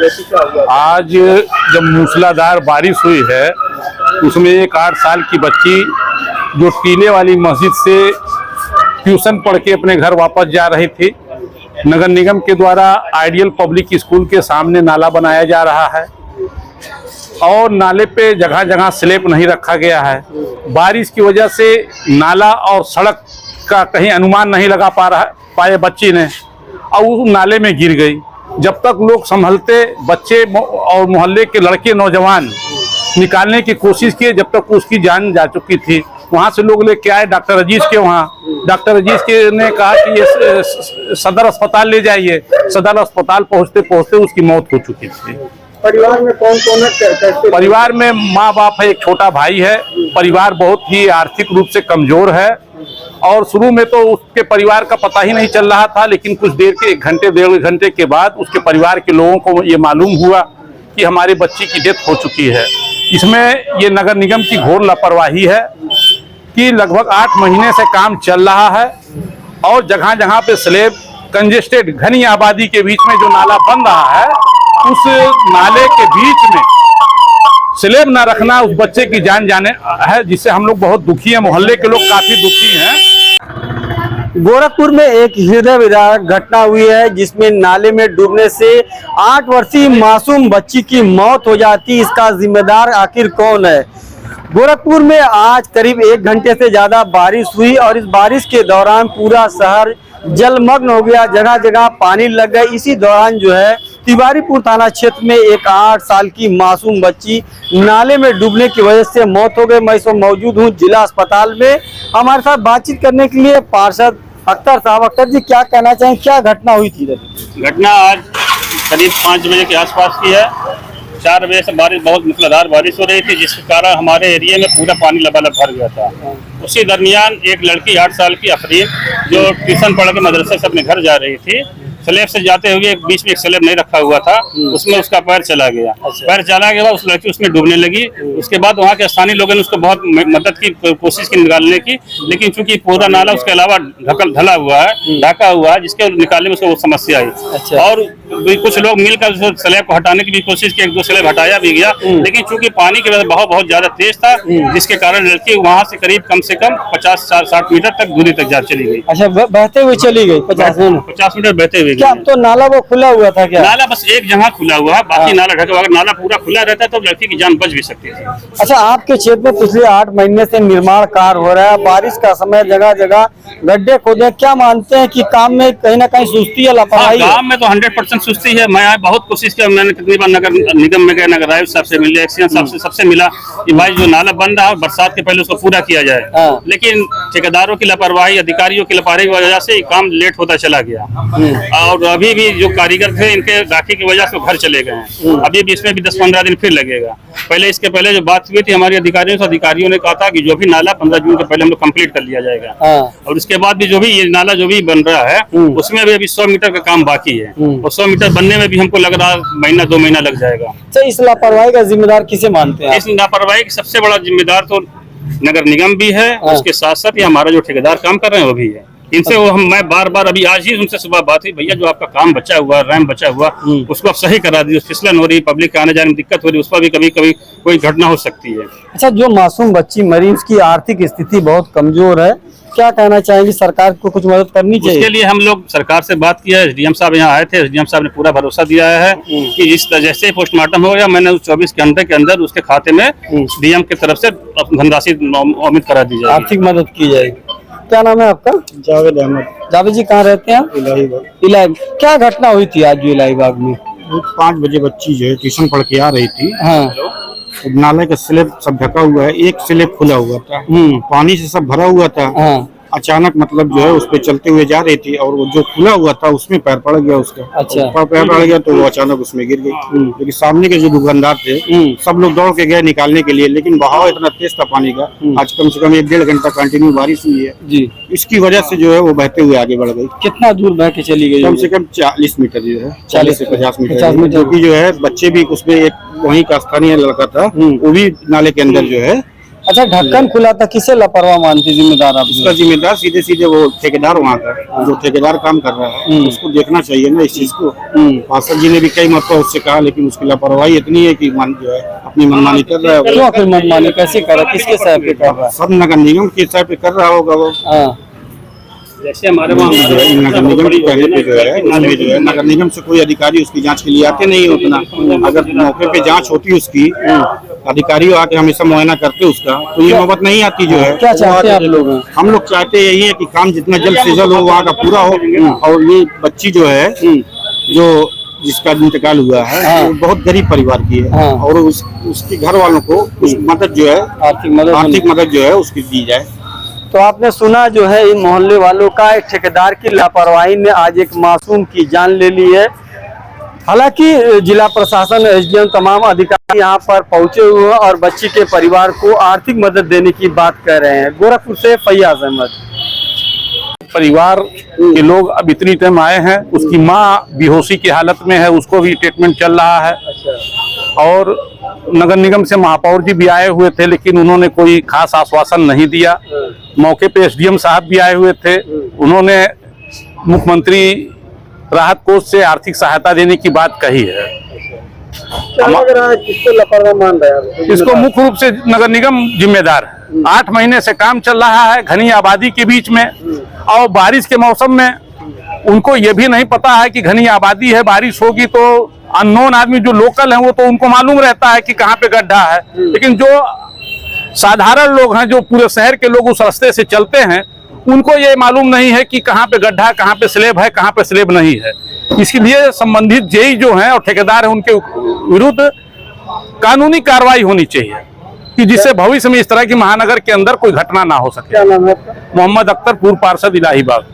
जैसी क्या हुआ? आज जब मूसलाधार बारिश हुई है उसमें एक 8 साल की बच्ची जो टीले वाली मस्जिद से ट्यूशन पढ़ के अपने घर वापस जा रही थी, नगर निगम के द्वारा आइडियल पब्लिक स्कूल के सामने नाला बनाया जा रहा है और नाले पे जगह जगह स्लैब नहीं रखा गया है। बारिश की वजह से नाला और सड़क का कहीं अनुमान नहीं लगा पाए बच्ची ने और उस नाले में गिर गई। जब तक लोग संभलते, बच्चे और मोहल्ले के लड़के नौजवान निकालने की कोशिश किए, जब तक उसकी जान जा चुकी थी। वहाँ से लोग लेके आए डॉक्टर अजीज के वहाँ। डॉक्टर अजीज के ने कहा कि ये सदर अस्पताल ले जाइए। सदर अस्पताल पहुँचते पहुँचते उसकी मौत हो चुकी थी। परिवार में कौन कौन है? परिवार में माँ बाप है, एक छोटा भाई है। परिवार बहुत ही आर्थिक रूप से कमजोर है और शुरू में तो उसके परिवार का पता ही नहीं चल रहा था, लेकिन कुछ देर के 1 घंटे 1.5 घंटे के बाद उसके परिवार के लोगों को ये मालूम हुआ कि हमारी बच्ची की डेथ हो चुकी है। इसमें ये नगर निगम की घोर लापरवाही है कि लगभग 8 महीने से काम चल रहा है और जगह जगह पे स्लैब कंजेस्टेड घनी आबादी के बीच में जो नाला बन रहा है, उस नाले के बीच में स्लैब न रखना उस बच्चे की जान जाने है, जिससे हम लोग बहुत दुखी हैं। मोहल्ले के लोग काफी दुखी हैं। गोरखपुर में एक हृदय विदारक घटना हुई है जिसमें नाले में डूबने से 8 वर्षीय मासूम बच्ची की मौत हो जाती। इसका जिम्मेदार आखिर कौन है? गोरखपुर में आज करीब 1 घंटे से ज्यादा बारिश हुई और इस बारिश के दौरान पूरा शहर जलमग्न हो गया, जगह जगह पानी लग गए। इसी दौरान जो है तिवारीपुर थाना क्षेत्र में एक 8 साल की मासूम बच्ची नाले में डूबने की वजह से मौत हो गई। मैं इस वक्त मौजूद हूँ जिला अस्पताल में। हमारे साथ बातचीत करने के लिए पार्षद अख्तर साहब। अख्तर जी, क्या कहना चाहें, क्या घटना हुई थी? घटना आज करीब 5 बजे के आसपास की है। 4 बजे से बारिश, बहुत मूसलाधार बारिश हो रही थी, जिसके कारण हमारे एरिया में पूरा पानी लबालब भर गया था। उसी दरमियान एक लड़की 8 साल की अफरीन जो ट्यूशन पढ़ के मदरसे से अपने घर जा रही थी, स्लैब से जाते हुए बीच में एक स्लैब नहीं रखा हुआ था, उसमें उसका पैर चला गया। पैर चला के बाद उस लड़की उसमें डूबने लगी। उसके बाद वहाँ के स्थानीय लोगों ने उसको बहुत मदद की कोशिश की निकालने की, लेकिन चूंकि पूरा नाला उसके अलावा ढला हुआ है, ढका हुआ है, जिसके निकालने में उसको समस्या आई। और कुछ लोग मिलकर स्लैब को हटाने की भी कोशिश की, 1-2 स्लैब हटाया भी गया, लेकिन चूंकि पानी की वजह बहाव बहुत ज्यादा तेज था, जिसके कारण लड़की वहाँ से करीब कम से कम 50-60 मीटर तक दूरी तक जा चली गई। अच्छा, बहते हुए चली गई 50 मीटर बहते हुए। क्या तो नाला वो खुला हुआ था? क्या नाला बस एक जगह खुला हुआ है, बाकी नाला ढका हुआ। अगर नाला पूरा खुला रहता तो लड़की की जान बच भी सकती थी। अच्छा, आपके क्षेत्र में पिछले 8 महीने से निर्माण कार्य हो रहा है, बारिश का समय, जगह जगह गड्ढे खोदे, क्या मानते हैं कि काम में कहीं ना कहीं सुस्ती है, लापरवाही? काम में तो 100% सुस्ती है। मैं बहुत कोशिश किया, मैंने कितनी बार नगर निगम में गया, नगर आयुक्त साहब से मिले, एक्सीएन साहब से, सबसे मिला कि भाई जो नाला बन रहा है बरसात के पहले उसको पूरा किया जाए। लेकिन ठेकेदारों की लापरवाही, अधिकारियों की लापरवाही की वजह से काम लेट होता चला गया और अभी भी जो कारीगर थे इनके राखी की वजह से घर चले गए हैं। अभी भी इसमें भी 10-15 दिन फिर लगेगा। पहले इसके पहले जो बात हुई थी हमारी अधिकारियों से, अधिकारियों ने कहा था कि जो भी नाला 15 जून के पहले हम लोग कंप्लीट कर लिया जाएगा। और उसके बाद भी जो भी ये नाला जो भी बन रहा है उसमें भी अभी 100 मीटर का काम बाकी है और 100 मीटर बनने में भी हमको लग रहा है 1-2 महीना लग जाएगा। तो इस लापरवाही का जिम्मेदार किसे मानते हैं? इस लापरवाही का सबसे बड़ा जिम्मेदार तो नगर निगम भी है, उसके साथ साथ ये हमारा जो ठेकेदार काम कर रहे हैं वो भी है। इनसे मैं बार अभी आज ही उनसे सुबह बात हुई, भैया जो आपका काम बचा हुआ, रैम बचा हुआ, उसको आप सही करा दीजिए। फिसलन हो रही, पब्लिक के आने जाने में दिक्कत हो रही, उस पर भी कभी कभी कोई घटना हो सकती है। अच्छा, जो मासूम बच्ची मरी, उसकी आर्थिक स्थिति बहुत कमजोर है, क्या कहना चाहेंगे? सरकार को कुछ मदद करनी चाहिए? उसके लिए हम लोग सरकार से बात किया है। एसडीएम साहब यहाँ आए थे, एसडीएम साहब ने पूरा भरोसा दिया है कि इस जैसे ही पोस्टमार्टम हो गया, मैंने 24 घंटे के अंदर उसके खाते में डीएम की तरफ से धनराशि उम्मीद करा दी जाए, आर्थिक मदद की जाएगी। क्या नाम है आपका? जावेद अहमद। जावेद जी, कहाँ रहते हैं? इलाहीबाग। क्या घटना हुई थी आज जो इलाहीबाग में? 5 बजे बच्ची जो है ट्यूशन पढ़ के आ रही थी। हाँ। नाले का स्लैब सब ढका हुआ है, एक स्लैब खुला हुआ था, पानी से सब भरा हुआ था। हाँ। अचानक मतलब जो है उस पे चलते हुए जा रही थी और वो जो खुला हुआ था उसमें पैर पड़ गया उसका। अच्छा। पैर पड़ गया तो वो अचानक उसमें गिर गई। लेकिन सामने के जो दुकानदार थे सब लोग दौड़ के गए निकालने के लिए, लेकिन बहाव इतना तेज था पानी का, आज कम से कम 1-1.5 घंटा कंटिन्यू बारिश हुई है जी, इसकी वजह से जो है वो बहते हुए आगे बढ़ गई। कितना दूर बह के चली गई? कम से कम 40 मीटर जो है, 40 से 50 मीटर, क्योंकि जो है बच्चे भी उसमें एक वहीं का स्थानीय लड़का था वो भी नाले के अंदर जो है अच्छा, ढक्कन खुला था, किसे लापरवाह मानती जिम्मेदार आप? इसका जिम्मेदार सीधे सीधे वो ठेकेदार वहाँ का, जो ठेकेदार काम कर रहा है उसको देखना चाहिए ना इस चीज को। पार्षद जी ने भी कई मरतबा उससे कहा, लेकिन उसकी लापरवाही इतनी है कि मन जो है अपनी मनमानी कर रहा है। क्यों अपनी मनमानी कैसे कर रहा है, किसके साथ पे कर रहा है? सब नगर निगम के हिसाब पे कर रहा होगा वो। जैसे हमारे वहाँ नगर निगम की पहले पे जो है उसमें जो है नगर निगम से कोई अधिकारी उसकी जांच के लिए आते नहीं है उतना। अगर मौके पे जांच होती उसकी, अधिकारी आके हमेशा मुआयना करते उसका, तो ये नौबत नहीं आती जो है। क्या चाहते हैं आप लोग? हम लोग चाहते यही है कि काम जितना जल्द से जल्द हो वहाँ का पूरा हो। और ये बच्ची जो है जो जिसका इंतकाल हुआ है वो बहुत गरीब परिवार की है, और उसके घर वालों को कुछ मदद जो है, आर्थिक मदद जो है उसकी दी जाए। तो आपने सुना जो है इन मोहल्ले वालों का, एक ठेकेदार की लापरवाही ने आज एक मासूम की जान ले ली है। हालांकि जिला प्रशासन, एसडीएम, तमाम अधिकारी यहाँ पर पहुंचे हुए हैं और बच्ची के परिवार को आर्थिक मदद देने की बात कर रहे हैं। गोरखपुर से फैयाज अहमद। परिवार के लोग अब इतनी टाइम आए हैं, उसकी माँ बेहोशी की हालत में है, उसको भी ट्रीटमेंट चल रहा है। और नगर निगम से महापौर जी भी आए हुए थे, लेकिन उन्होंने कोई खास आश्वासन नहीं दिया। मौके पे एसडीएम साहब भी आए हुए थे, उन्होंने मुख्यमंत्री राहत कोष से आर्थिक सहायता देने की बात कही है। क्या लग रहा है, किसको लापरवाह मान रहा है? इसको मुख्य रूप से नगर निगम जिम्मेदार है। 8 महीने से काम चल रहा है घनी आबादी के बीच में, और बारिश के मौसम में उनको ये भी नहीं पता है कि घनी आबादी है, बारिश होगी तो अननोन आदमी जो लोकल है वो तो उनको मालूम रहता है कि कहाँ पे गड्ढा है, लेकिन जो साधारण लोग हैं, जो पूरे शहर के लोग उस रास्ते से चलते हैं, उनको ये मालूम नहीं है कि कहाँ पे गड्ढा, कहाँ पे स्लेब है, कहाँ पे स्लेब नहीं है। इसलिए संबंधित जेई जो हैं और ठेकेदार हैं उनके विरुद्ध कानूनी कार्रवाई होनी चाहिए, कि जिससे भविष्य में इस तरह की महानगर के अंदर कोई घटना ना हो सके। क्या नाम है आपका? मोहम्मद अख्तर, पूर्व पार्षद इलाहीबाग।